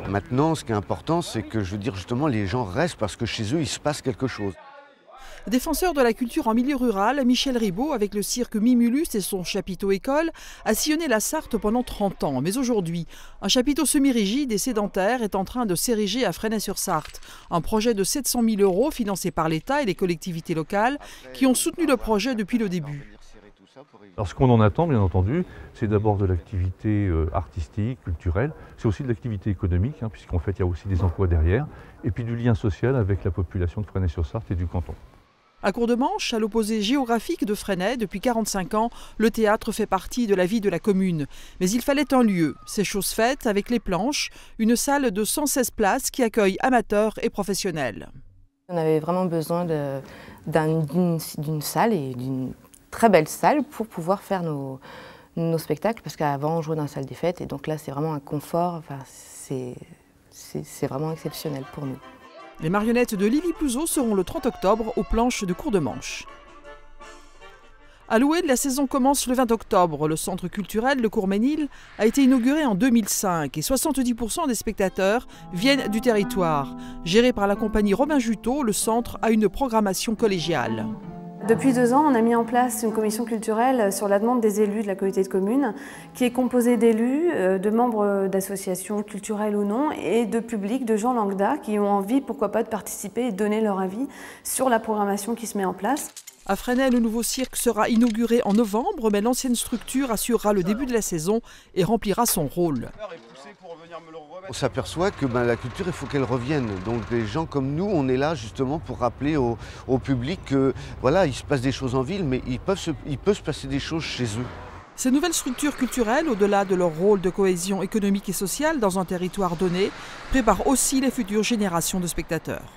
Maintenant, ce qui est important, c'est que, je veux dire, justement, les gens restent parce que chez eux, il se passe quelque chose. Défenseur de la culture en milieu rural, Michel Ribaud, avec le cirque Mimulus et son chapiteau école, a sillonné la Sarthe pendant 30 ans. Mais aujourd'hui, un chapiteau semi-rigide et sédentaire est en train de s'ériger à Fresnay-sur-Sarthe. Un projet de 700 000 € financé par l'État et les collectivités locales qui ont soutenu le projet depuis le début. Alors ce qu'on en attend, bien entendu, c'est d'abord de l'activité artistique, culturelle, c'est aussi de l'activité économique, puisqu'en fait il y a aussi des emplois derrière, et puis du lien social avec la population de Fresnay-sur-Sarthe et du canton. À Courdemanche, à l'opposé géographique de Fresnay, depuis 45 ans, le théâtre fait partie de la vie de la commune. Mais il fallait un lieu. C'est chose faite avec les Planches, une salle de 116 places qui accueille amateurs et professionnels. On avait vraiment besoin d'une salle et d'une très belle salle pour pouvoir faire nos spectacles, parce qu'avant on jouait dans la salle des fêtes et donc là c'est vraiment un confort, enfin, c'est vraiment exceptionnel pour nous. Les marionnettes de Lily Plouzeau seront le 30 octobre aux Planches de Courdemanche. À Loued, la saison commence le 20 octobre. Le centre culturel Le Courménil a été inauguré en 2005 et 70% des spectateurs viennent du territoire. Géré par la compagnie Robin Juteau, le centre a une programmation collégiale. Depuis 2 ans, on a mis en place une commission culturelle sur la demande des élus de la communauté de communes, qui est composée d'élus, de membres d'associations culturelles ou non, et de public, de gens lambda qui ont envie, pourquoi pas, de participer et de donner leur avis sur la programmation qui se met en place. À Fresnay, le nouveau cirque sera inauguré en novembre, mais l'ancienne structure assurera le début de la saison et remplira son rôle. On s'aperçoit que la culture, il faut qu'elle revienne. Donc des gens comme nous, on est là justement pour rappeler au public que voilà, il se passe des choses en ville, mais il peut se passer des choses chez eux. Ces nouvelles structures culturelles, au-delà de leur rôle de cohésion économique et sociale dans un territoire donné, préparent aussi les futures générations de spectateurs.